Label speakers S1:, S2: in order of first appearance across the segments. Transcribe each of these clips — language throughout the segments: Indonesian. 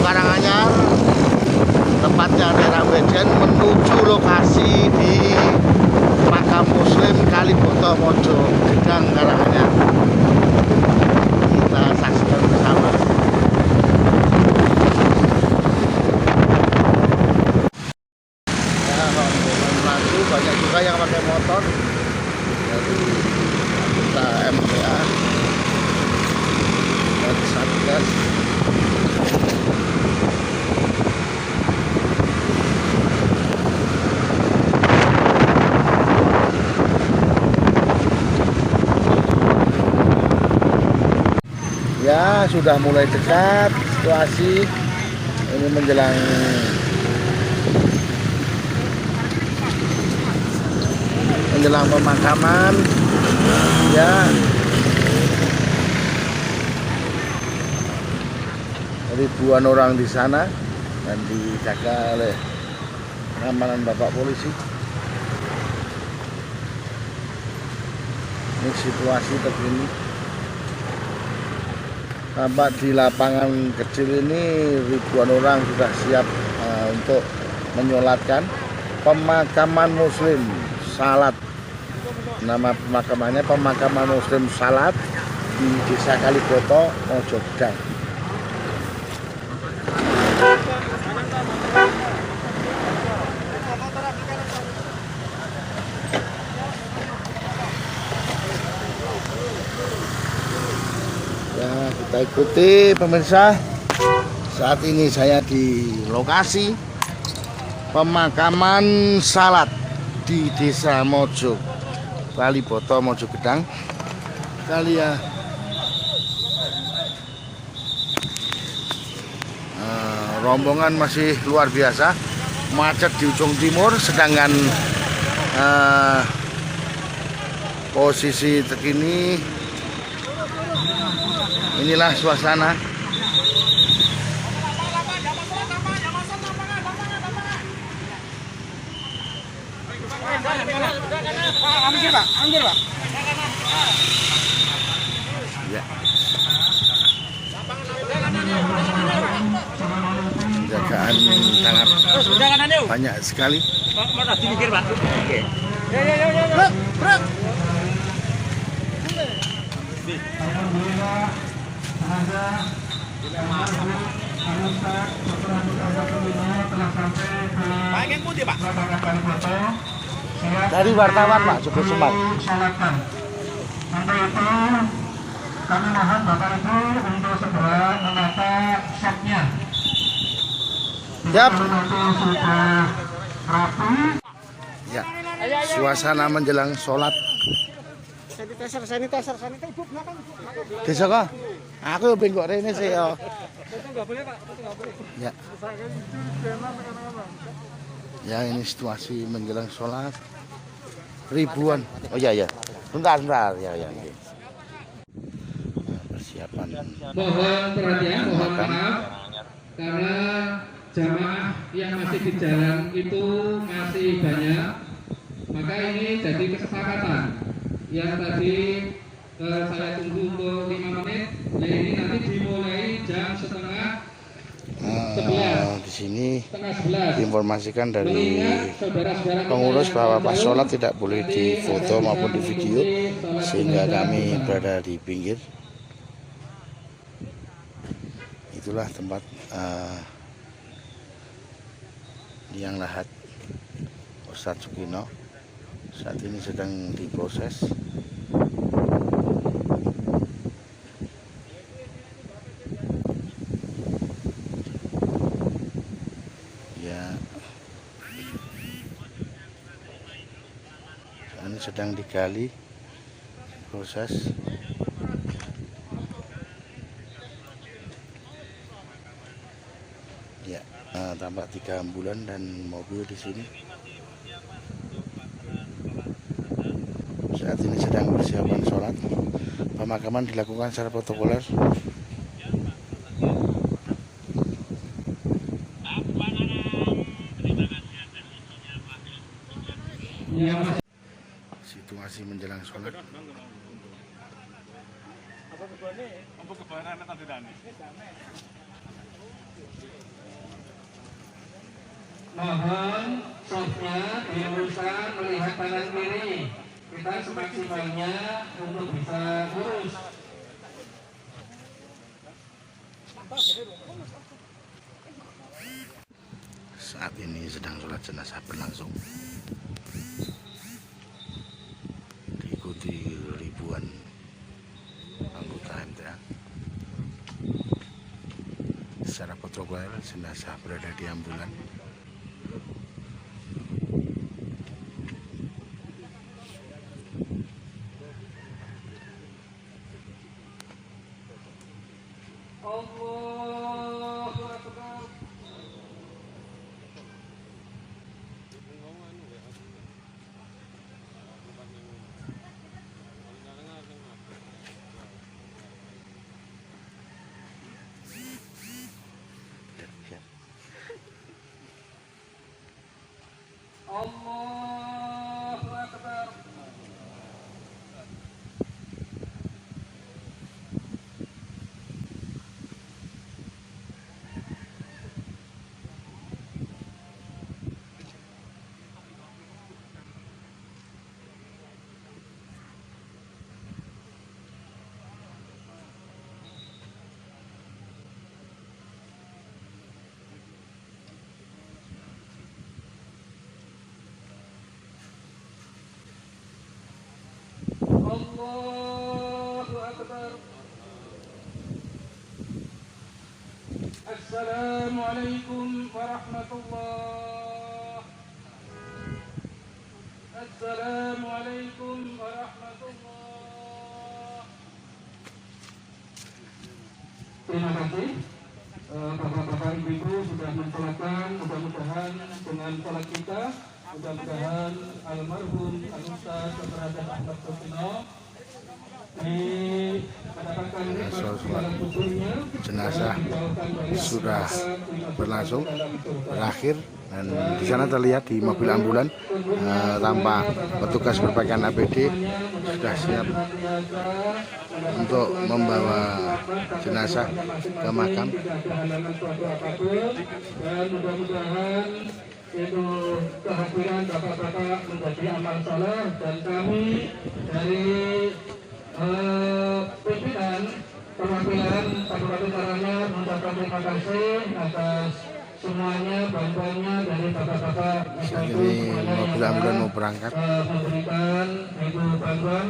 S1: Karanganyar, tepatnya daerah Wejen, menuju lokasi di makam Muslim Kaliboto Mojo Gedang Karanganyar. Kita saksikan bersama. Ya, rombongan melaju, banyak juga yang pakai motor dari anggota MTA dan Satgas. Ya, sudah mulai dekat situasi ini menjelang pemakaman. Ya, ribuan orang di sana dan dijaga oleh pengamanan Bapak Polisi. Ini situasi terkini. Tampak di lapangan kecil ini ribuan orang sudah siap untuk menyolatkan pemakaman Muslim Salat. Nama pemakamannya Pemakaman Muslim Salat di Desa Kaliboto, Mojo Gedang. Ya, kita ikuti pemirsa. Saat ini saya di lokasi pemakaman Salat di Desa Mojo Kaliboto, Mojo Gedang. Kita lihat rombongan masih luar biasa, macet di ujung timur, sedangkan posisi terkini inilah suasana. Ambil, Pak. Ya. Penjagaan sangat banyak sekali. Oke. Dari wartawan Pak Joko Semar.
S2: Untuk itu kami mohon Bapak Ibu untuk segera menata shotnya.
S1: Siap.
S2: Sudah rapi.
S1: Ya. Suasana menjelang sholat.
S2: Sanitizer Ibu belakang.
S1: Desa kok? Aku bengkok rene sih ya.
S2: Foto nggak boleh Pak, foto nggak boleh.
S1: Ya. Ya, ini situasi menjelang sholat. Ribuan. Oh iya ya. Bentar. Ya. Persiapan.
S3: Mohon perhatian, mohon maaf karena jamaah yang masih di jalan itu masih banyak. Maka ini jadi kesepakatan yang tadi saya tunggu untuk 5 menit. Nah, ini nanti dimulai jam setengah 11.
S1: Di sini
S3: Setengah 11.
S1: diinformasikan dari
S3: Mengingat saudara-saudara
S1: pengurus
S3: kita
S1: bahwa
S3: yang
S1: pas
S3: tahu,
S1: sholat tidak boleh
S3: nanti
S1: difoto
S3: ada
S1: maupun di video,
S3: sholat
S1: sehingga
S3: jenazah
S1: kami
S3: bersama.
S1: berada di pinggir. Itulah tempat liang lahat Ustadz Sukino. Saat ini sedang diproses. Ya, ini sedang digali proses. Ya, tampak 3 ambulan dan mobil di sini. Saat ini sedang persiapan sholat. Pemakaman dilakukan secara protokoler. Situasi menjelang sholat.
S4: Apa kebaran tadi
S2: mohon softnya diluruskan melihat kanan kiri. Kita semaksimalnya untuk bisa lurus.
S1: Saat ini sedang sholat jenazah berlangsung, diikuti ribuan anggota MTA. Secara protokoler jenazah berada di ambulan.
S2: Allahu Akbar. Allahu Akbar. Allahu Akbar. Assalamualaikum warahmatullah. Assalamualaikum warahmatullah. Terima kasih Bapak-bapak Ibu sudah mensolatkan. Mudah-mudahan dengan sholat kita, mudah-mudahan almarhum Al-Ustaz Dr. Ahmad Sofino mendapatkan nikmat dalam kuburnya.
S1: Jenazah sudah berlangsung berakhir, dan di sana terlihat di mobil ambulan tanpa petugas berpakaian APD sudah siap untuk membawa jenazah ke makam.
S2: Dan mudah-mudahan itu kehadiran bapak-bapak menjadi amal saleh, dan kami dari pimpinan perwakilan Kabupaten Karanganyar mengucapkan terima kasih atas semuanya bantuannya dari bapak-bapak.
S1: Saat ini mobil ambulan mau berangkat.
S2: Memberikan itu bantuan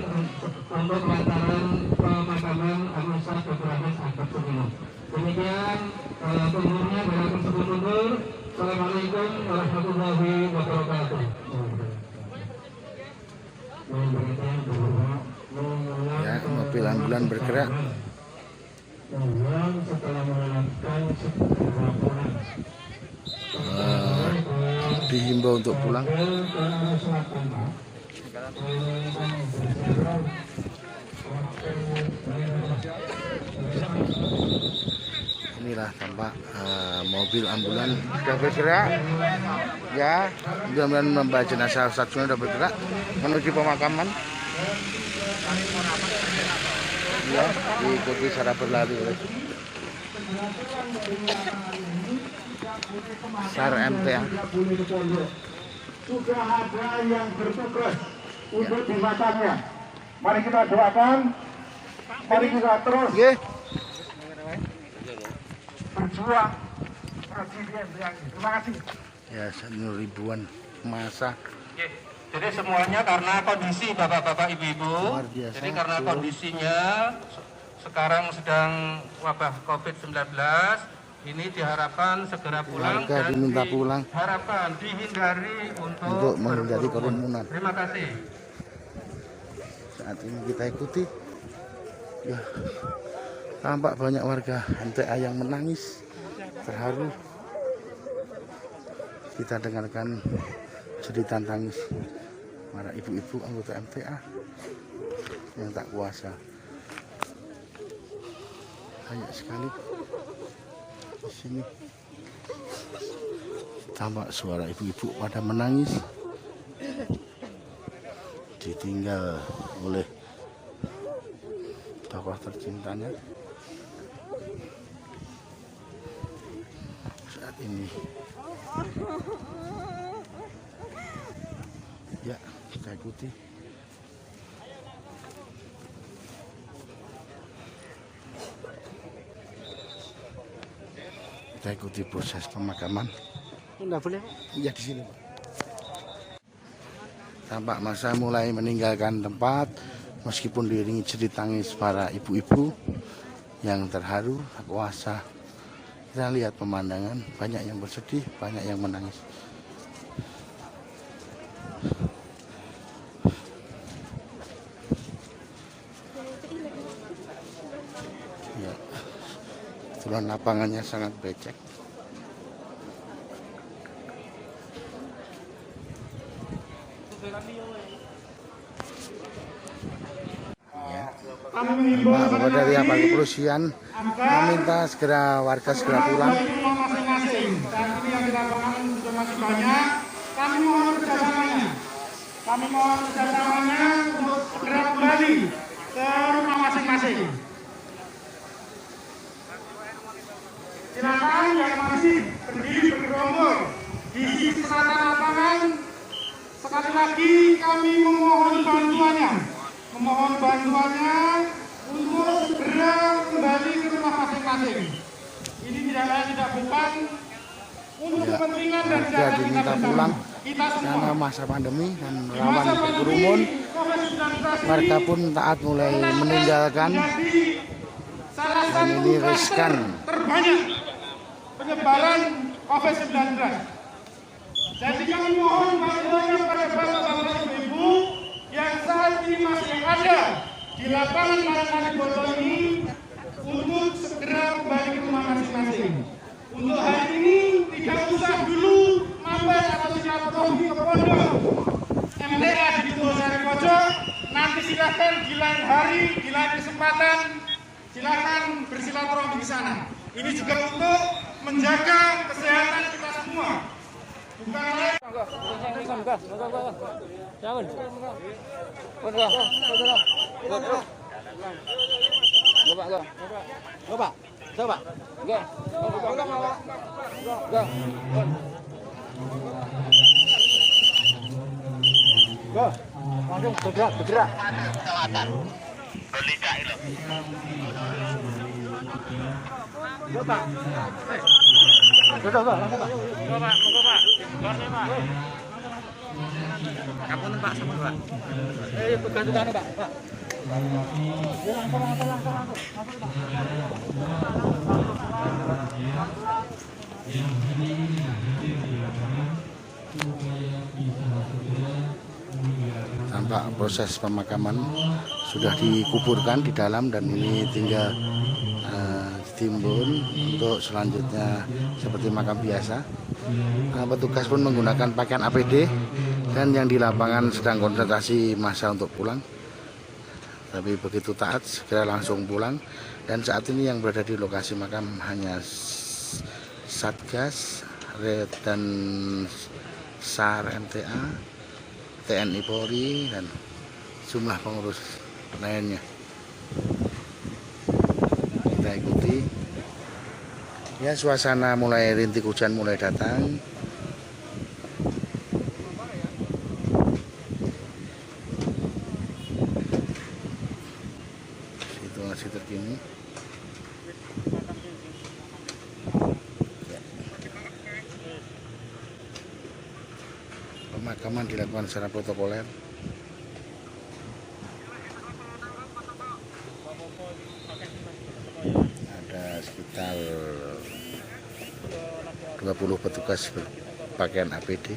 S2: untuk lantaran pemakaman Al-Ustaz Dr. Ahmad Sofino. Demikian penghulunya dari tersebut. Assalamualaikum warahmatullahi wabarakatuh.
S1: Ya, mobil ambulan bergerak. Dihimbau untuk pulang. Inilah tampak mobil ambulan sudah bergerak. Ya, mudah-mudahan membawa jenazah Ustaz sudah bergerak menuju pemakaman. Ya, diikuti secara berlari oleh SAR MTA.
S2: Sudah ada yang bertugas untuk di makamnya. Mari kita doakan. Mari kita terus berjuang. Terima kasih.
S1: Ya, ribuan masa.
S2: Jadi semuanya karena kondisi bapak-bapak ibu-ibu. Jadi karena kondisinya sekarang sedang wabah COVID-19, ini diharapkan segera pulang.
S1: Warga
S2: dan
S1: diminta pulang.
S2: diharapkan dihindari untuk
S1: menghindari
S2: berkerumun.
S1: kerumunan.
S2: Terima kasih.
S1: Saat ini kita ikuti. Ya, tampak banyak warga MTA yang menangis terharu. Kita dengarkan jeritan tangis para ibu-ibu anggota MTA yang tak kuasa. Banyak sekali di sini. Tampak suara ibu-ibu pada menangis, ditinggal oleh tokoh tercintanya. Saat ini Ya, kita ikuti. Kita ikuti proses pemakaman.
S4: Enggak boleh.
S1: Ya di sini, Pak. Tampak masa mulai meninggalkan tempat meskipun diiringi jerit tangis para ibu-ibu yang terharu, kuasa. Kita lihat pemandangan, banyak yang bersedih, banyak yang menangis. Ya, kebetulan lapangannya sangat becek. Pak dari apa kepolisian meminta segera warga segera pulang.
S2: Masing-masing. Dan ini yang dilakukan juga masih banyak. Kami mohon kerjasamanya. Kami mohon kerjasamanya untuk segera kembali ke rumah masing-masing. Silakan yang masih berdiri bergerombol di sisi selatan lapangan. Sekali lagi kami memohon bantuannya. Memohon bantuannya untuk segera kembali ke rumah masing-masing. Ini tidak lain tidak bukan untuk kepentingan dan
S1: Warga diminta pulang karena masa pandemi dan rawan berkerumun. Warga pun taat mulai meninggalkan dan ini riskan.
S2: Terbanyak penyebaran COVID-19. Jadi kami mohon bantuannya pada bapak-bapak ibu-ibu yang saat ini masih ada di lapangan Karangkali Boto ini untuk segera kembali ke rumah masing-masing. Untuk hari ini tidak usah dulu mampir atau silaturahmi ke pondok MTA di Tulosari Pojok. Nanti silakan di lain hari, di lain kesempatan, silakan bersilaturahmi di sana. Ini juga untuk menjaga kesehatan kita semua. Bukan lain.
S4: Langsung bergerak.
S1: Tampak proses pemakaman sudah dikuburkan di dalam dan ini tinggal ditimbun untuk selanjutnya seperti makam biasa. Petugas pun menggunakan pakaian APD dan yang di lapangan sedang konsentrasi massa untuk pulang. Tapi begitu taat segera langsung pulang dan saat ini yang berada di lokasi makam hanya Satgas, Red dan SAR MTA, TNI Polri dan jumlah pengurus lainnya. Kita ikuti. Ya, suasana mulai rintik hujan mulai datang. Situasi terkini. Pemakaman dilakukan secara protokoler. Ada sekitar 20 petugas berpakaian APD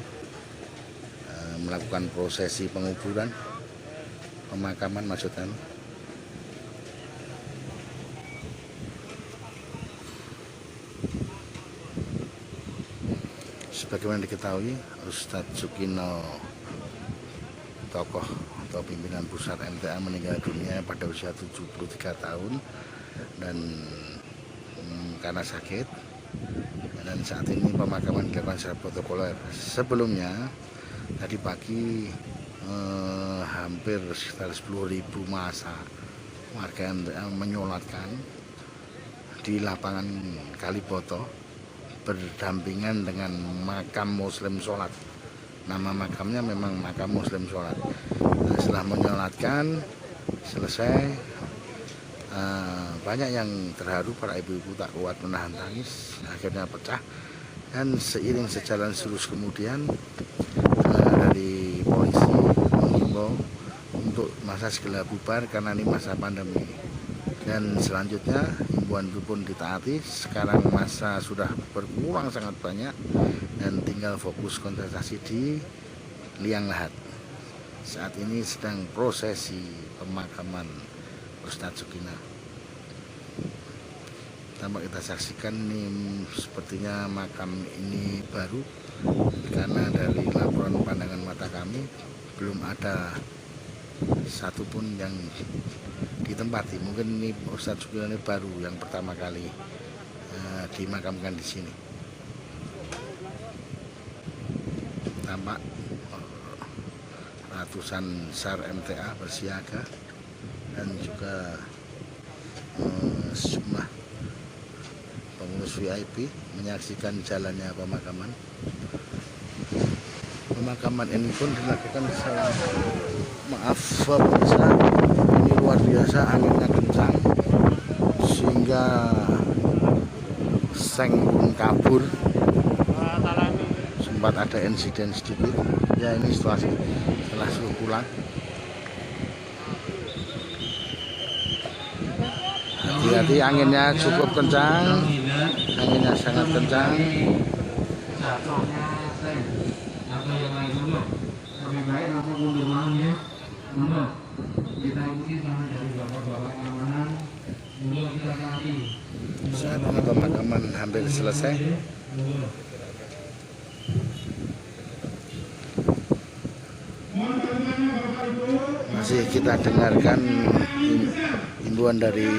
S1: melakukan prosesi penguburan, pemakaman maksudnya. Sebagaimana diketahui, Ustadz Sukino, tokoh atau pimpinan pusat MTA, meninggal dunia pada usia 73 tahun dan karena sakit. Dan saat ini pemakaman dilakukan secara protokoler. Sebelumnya tadi pagi hampir sekitar 10.000 massa warga MTA menyolatkan di lapangan Kaliboto berdampingan dengan makam Muslim sholat. Nama makamnya memang makam Muslim sholat. Nah, setelah menyolatkan selesai, banyak yang terharu, para ibu-ibu tak kuat menahan tangis, akhirnya pecah. Dan seiring sejalan terus kemudian dari polisi mengimbau untuk masa segera bubar karena ini masa pandemi. Dan selanjutnya himbauan itu pun ditaati. Sekarang masa sudah berkurang sangat banyak dan tinggal fokus konsentrasi di liang lahat. Saat ini sedang prosesi pemakaman Ustadz Sukina. Tampak kita saksikan ini sepertinya makam ini baru, karena dari laporan pandangan mata kami belum ada satupun yang ditempati. Mungkin ini Ustadz Sukina ini baru yang pertama kali dimakamkan di sini. Tampak ratusan SAR MTA bersiaga dan juga sejumlah pengurus VIP menyaksikan jalannya pemakaman. Pemakaman ini pun dilakukan secara maaf pemirsa, ini luar biasa, anginnya kencang sehingga seng pun kabur. Sempat ada insiden sedikit. Ya, ini situasi setelah suruh pulang. Hati-hati, anginnya cukup kencang, anginnya sangat kencang. Saat ini pemakaman hampir selesai. Masih kita dengarkan himbauan dari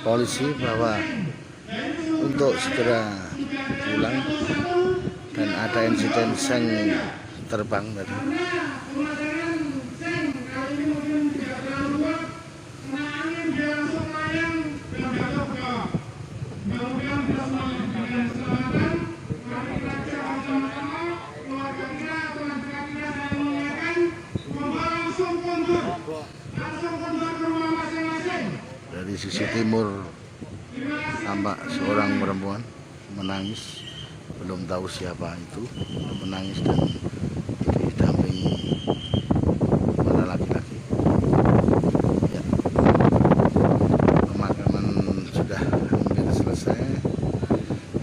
S1: polisi bahwa untuk segera pulang, dan ada insiden seng terbang tadi. Dari sisi timur tampak seorang perempuan menangis, belum tahu siapa itu, menangis dan didampingi para laki-laki. Ya. Pemakaman sudah hampir selesai,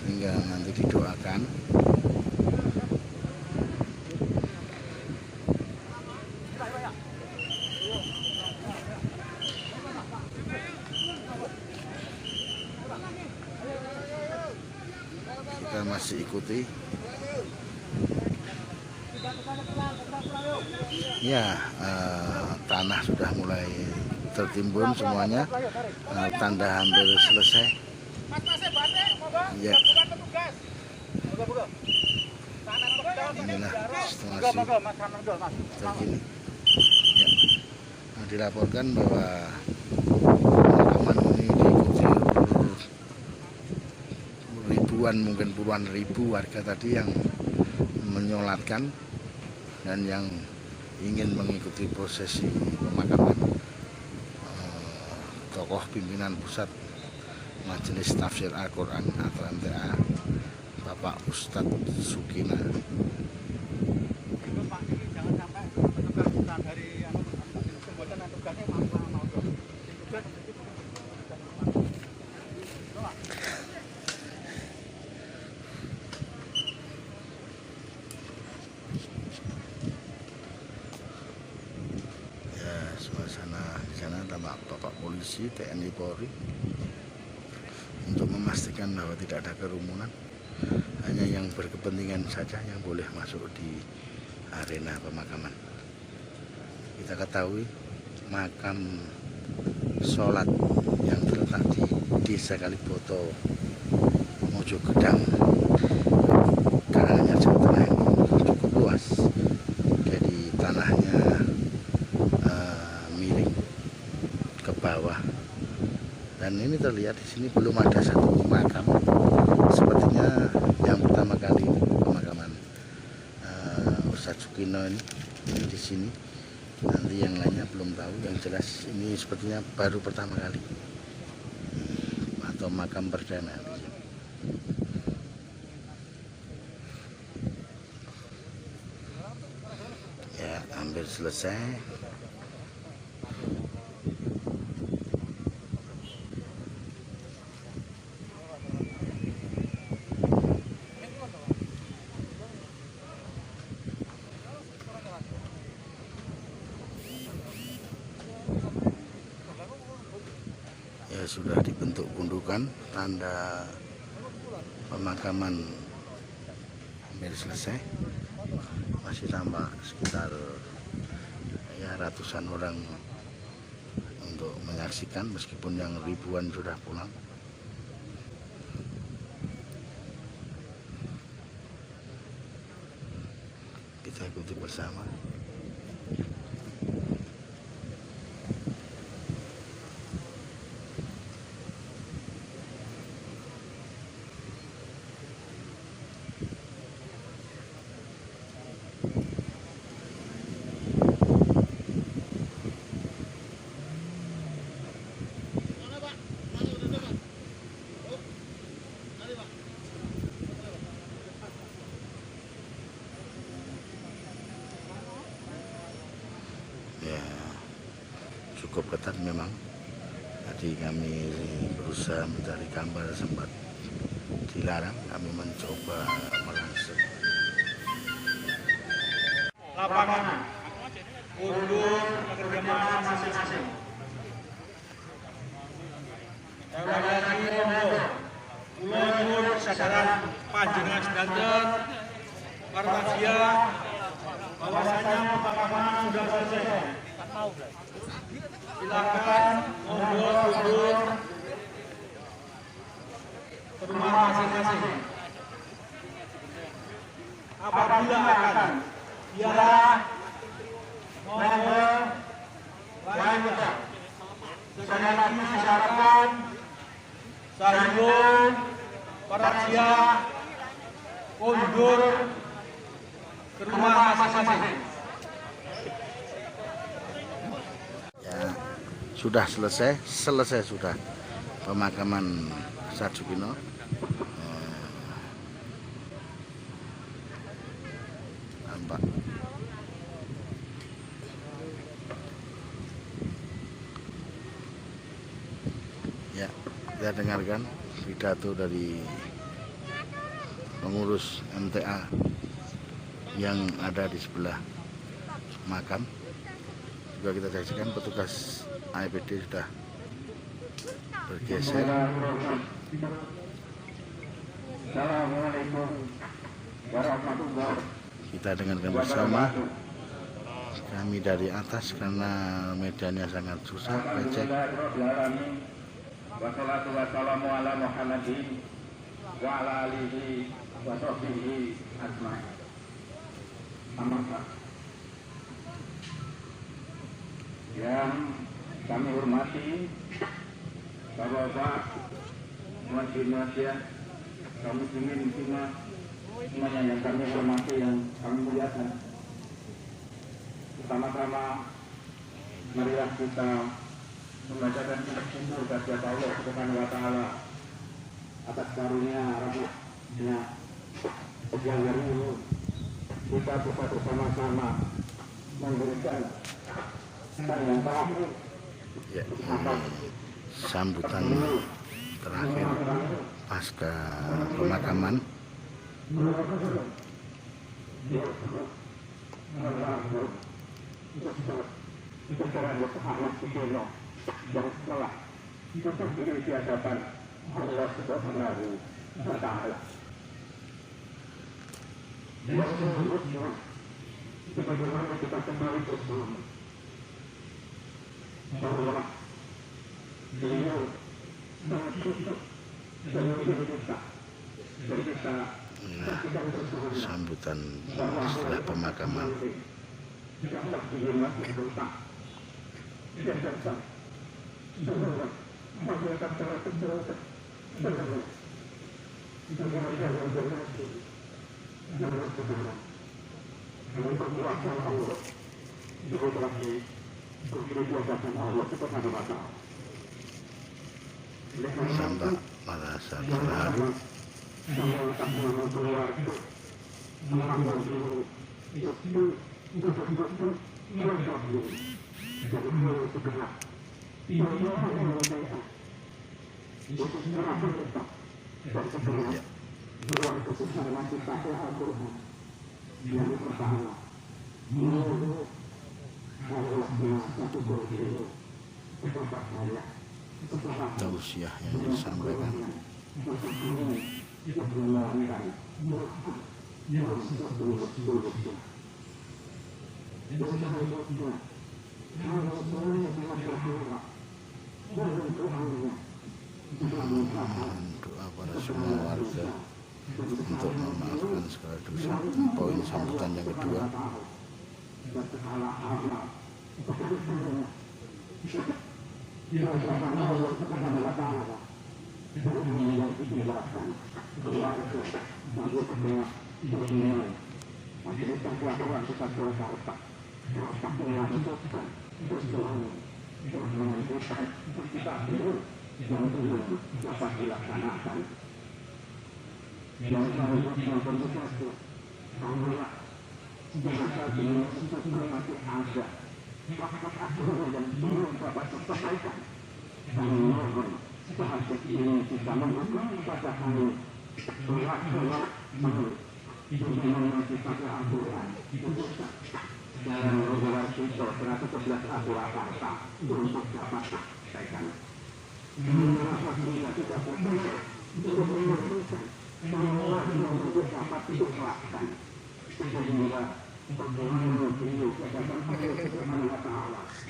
S1: tinggal nanti didoakan. Kita masih ikuti. Ya, tanah sudah mulai tertimbun semuanya, tanda hampir selesai. Ya, inilah situasi terkini. Ya. Nah, dilaporkan bahwa pemakaman ini diikuti ribuan, mungkin puluhan ribu warga tadi yang menyolatkan dan yang ingin mengikuti prosesi pemakaman tokoh pimpinan pusat Majelis Tafsir Al-Quran atau MTA, Bapak Ustadz Sukina. Suasana di sana tampak Bapak Polisi, TNI, Polri untuk memastikan bahwa tidak ada kerumunan. Hanya yang berkepentingan saja yang boleh masuk di arena pemakaman. Kita ketahui makam sholat yang terletak di Desa Kaliboto, Mojogedang, Karanganyar, Jawa Tengah ini cukup luas. Jadi tanahnya miring ke bawah, dan ini terlihat di sini belum ada satu makam. Sepertinya ini di sini. Nanti yang lainnya belum tahu. Yang jelas ini sepertinya baru pertama kali atau makam perdana di sini. Ya, hampir selesai. Ya, sudah dibentuk gundukan, tanda pemakaman hampir selesai. Masih tambah sekitar ya ratusan orang untuk menyaksikan, meskipun yang ribuan sudah pulang. Kita ikuti bersama. Ya, cukup ketat memang. Tadi kami berusaha mencari gambar, sempat dilarang. Kami mencoba melangsung.
S2: Lapangan untuk kerjasama masing-masing. Yang lagi monggo kula nyuwun kesadaran panjenengan sedanten para media bahwasanya pemakaman sudah selesai. Silakan monggo mundur ke rumah masing-masing. Apabila akan ialah monggo lanjutkan. Sekali lagi saya harapkan Sahrul para siap mundur ke rumah masing-masing.
S1: Ya, sudah selesai sudah pemakaman Satsukino. Nampak. Ya, kita dengarkan pidato dari pengurus MTA yang ada di sebelah makam. Juga kita saksikan petugas APBD sudah bergeser.
S2: Assalamualaikum warahmatullahi.
S1: Kita dengarkan bersama. Kami dari atas karena medannya sangat susah, becek.
S2: Wassalatu wassalamu ala Muhammadin wa ala alihi wa sahbihi ajma'in. Yang kami hormati Bapak-bapak, Muhammad, kaum muslimin muslimah, semuanya yang kami hormati, yang kami muliakan. Pertama-tama marilah kita membacakan syukur kepada Allah Subhanahu wa taala atas karunia rahmatnya yang hari ini kita bisa bersama-sama memberikan yang terakhir.
S1: Ya, ini sambutan terakhir pasca pemakaman.
S2: Yang telah tutup diri di hadapan Allah Subhanahu wa taala. Dan seterusnya bagaimana kita kembali bersama bahwa beliau sangat cocok dalam hidup kita. Jadi kita
S1: Sambutan setelah pemakaman. Sampai pada saat selalu tausiahnya disampaikan. Doa para semua warga untuk memaafkan segala dosa. Poin sambutan yang kedua.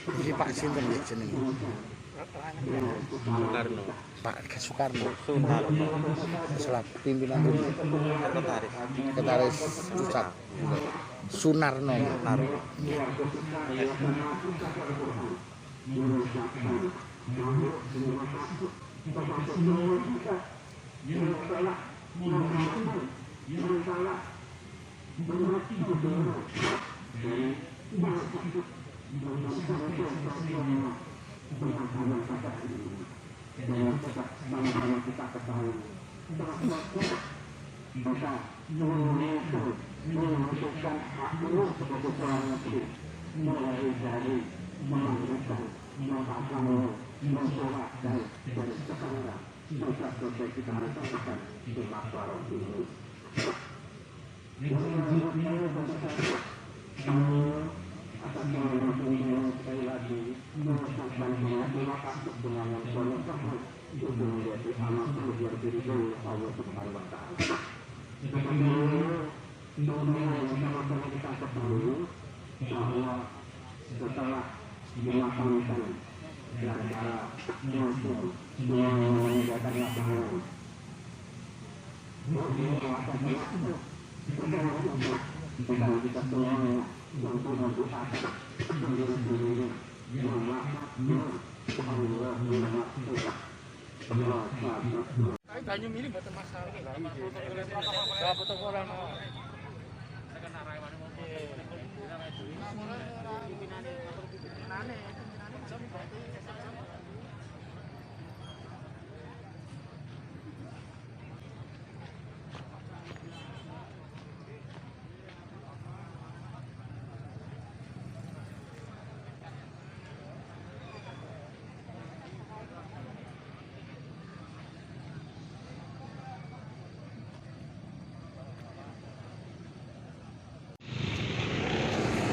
S1: Ini Pak Sinten ya jenenge?
S4: Soekarno.
S1: Pak Soekarno.
S4: Soekarno.
S1: Selaku pimpinan
S4: Sekretaris.
S1: pusat. Sunarno.
S2: Banyu milih mboten masalah.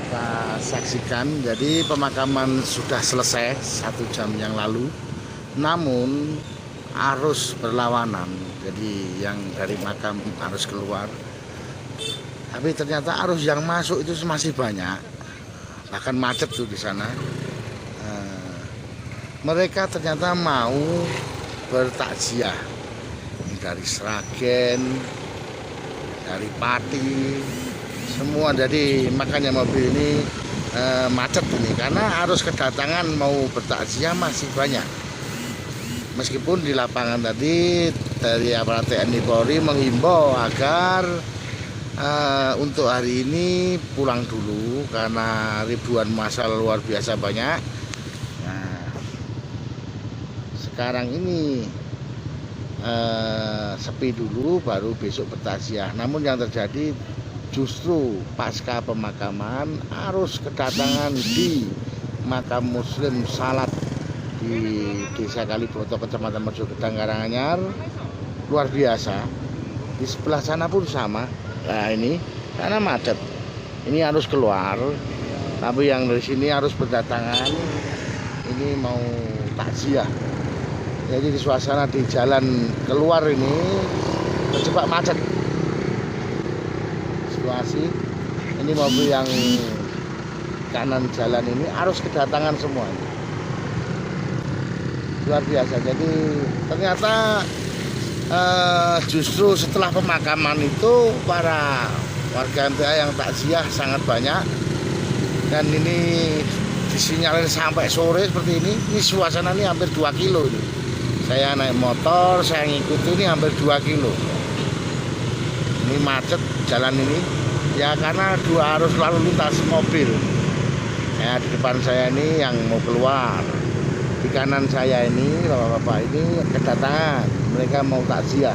S1: Kita saksikan, jadi pemakaman sudah selesai 1 jam yang lalu, namun arus berlawanan, jadi yang dari makam harus keluar, tapi ternyata arus yang masuk itu masih banyak, bahkan macet tuh di sana. Mereka ternyata mau bertakziah dari Sragen, dari Pati, semua. Jadi makanya mobil ini macet ini karena arus kedatangan mau bertakziah masih banyak. Meskipun di lapangan tadi dari aparat TNI Polri menghimbau agar Untuk hari ini pulang dulu karena ribuan massa luar biasa banyak. Nah, sekarang ini sepi dulu, baru besok bertaziah. Namun yang terjadi justru pasca pemakaman arus kedatangan di makam Muslim Salat di Desa Kaliboto, Kecamatan Mojogedang, Karanganyar, luar biasa. Di sebelah sana pun sama. Nah ini karena macet, ini harus keluar, tapi yang dari sini harus berdatangan. Ini mau takziah, jadi di suasana di jalan keluar ini terjebak macet. Situasi ini mobil yang kanan jalan ini harus kedatangan semua, luar biasa. Jadi ternyata justru setelah pemakaman itu para warga MTA yang takziah sangat banyak, dan ini disinyalir sampai sore seperti ini. Ini suasana ini hampir 2 kilo ini. Saya naik motor, saya ngikuti ini hampir 2 kilo. Ini macet jalan ini ya karena dua arus lalu lintas mobil. Ya, di depan saya ini yang mau keluar, di kanan saya ini bapak-bapak ini kedatangan, mereka mau takziah.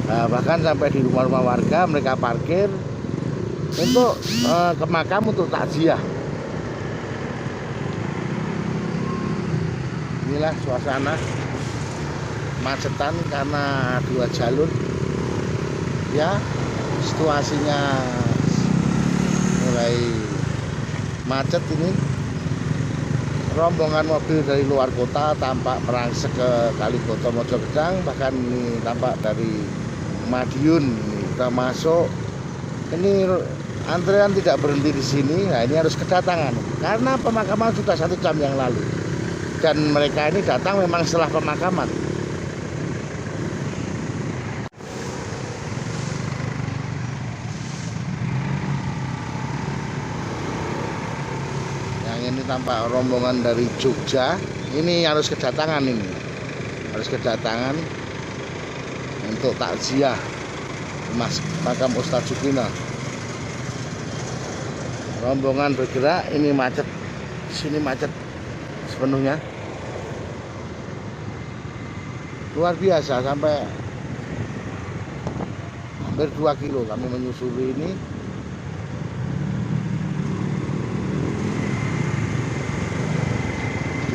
S1: Nah, bahkan sampai di rumah-rumah warga mereka parkir untuk ke makam untuk takziah. Inilah suasana macetan karena 2 jalur. Ya, situasinya mulai macet ini. Rombongan mobil dari luar kota tampak merangsek ke Kaliboto Mojogedang, bahkan ini tampak dari Madiun ini sudah masuk. Ini antrean tidak berhenti di sini. Nah, ini harus kedatangan karena pemakaman sudah 1 jam yang lalu, dan mereka ini datang memang setelah pemakaman. Ini tampak rombongan dari Jogja, ini harus kedatangan, ini harus kedatangan untuk takziah makam Ustadz Sukina. Rombongan bergerak, ini macet, di sini macet sepenuhnya, luar biasa, sampai hampir 2 kilo kami menyusuri ini.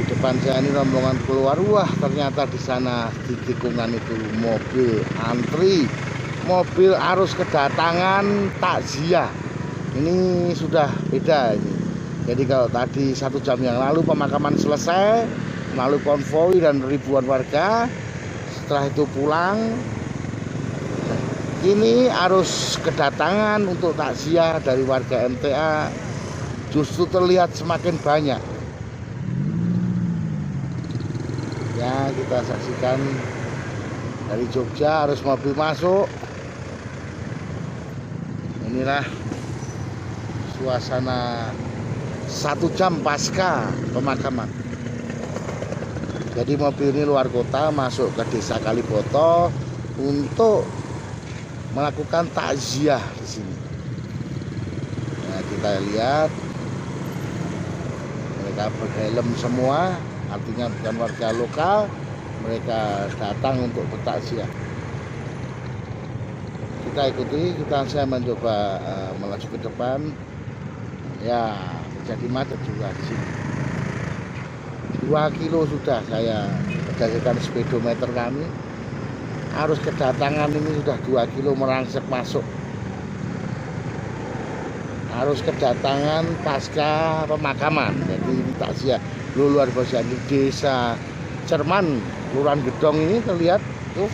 S1: Depan saya ini rombongan keluar, wah ternyata di sana di tikungan itu mobil antri, mobil arus kedatangan takziah. Ini sudah beda ini. Jadi kalau tadi 1 jam yang lalu pemakaman selesai melalui konvoi dan ribuan warga, setelah itu pulang, ini arus kedatangan untuk takziah dari warga MTA justru terlihat semakin banyak. Ya, kita saksikan dari Jogja harus mobil masuk. Inilah suasana 1 jam pasca pemakaman. Jadi mobil ini luar kota masuk ke Desa Kaliboto untuk melakukan takziah di sini. Nah, kita lihat mereka berhelm semua. Artinya bukan warga lokal, mereka datang untuk bertakziah. Kita ikuti, saya mencoba melaju ke depan. Ya, jadi macet juga di sini. 2 kilo sudah saya berdasarkan speedometer kami. Arus kedatangan ini sudah 2 kilo merangsek masuk. Harus kedatangan pasca pemakaman, jadi takziah. Luar biasa di Desa Cerman, Kelurahan Gedong ini terlihat tuh.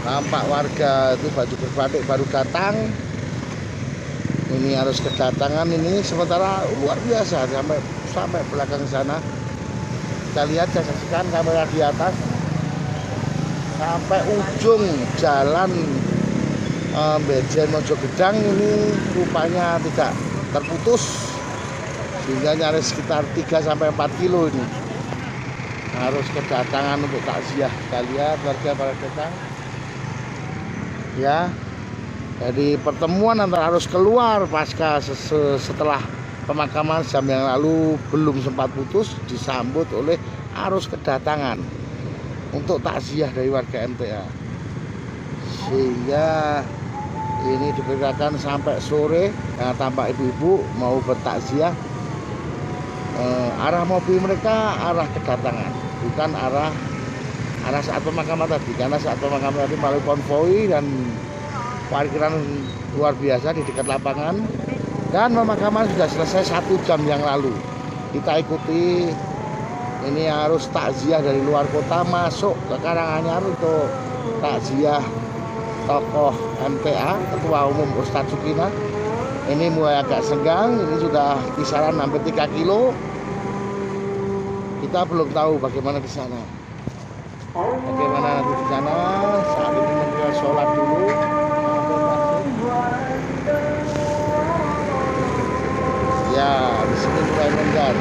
S1: Tampak warga itu baju berbatik baru datang. Ini harus kedatangan ini, sementara luar biasa sampai belakang sana. Kita lihat, saya saksikan kamera di atas sampai ujung jalan Bejen Mojogedang ini rupanya tidak terputus, sehingga nyaris sekitar 3-4 kilo ini. harus kedatangan untuk takziah. Kita lihat warga pada datang ya. Jadi pertemuan antara harus keluar pasca setelah pemakaman jam yang lalu belum sempat putus, disambut oleh arus kedatangan untuk takziah dari warga MTA, sehingga ini diperkirakan sampai sore. Nah, tampak ibu-ibu mau bertakziah, arah mobil mereka arah kedatangan, bukan arah saat pemakaman tadi, karena saat pemakaman tadi melalui konvoi dan parkiran luar biasa di dekat lapangan, dan pemakaman sudah selesai 1 jam yang lalu. Kita ikuti ini harus takziah dari luar kota masuk ke Karanganyar untuk takziah tokoh MTA, Ketua Umum Ustadz Sukina. Ini mulai agak senggang, ini sudah kisaran hampir 3 kilo. Kita belum tahu bagaimana di sana. Bagaimana nanti di sana? Saat ini kita sholat dulu. Ya, di sini mulai longgar.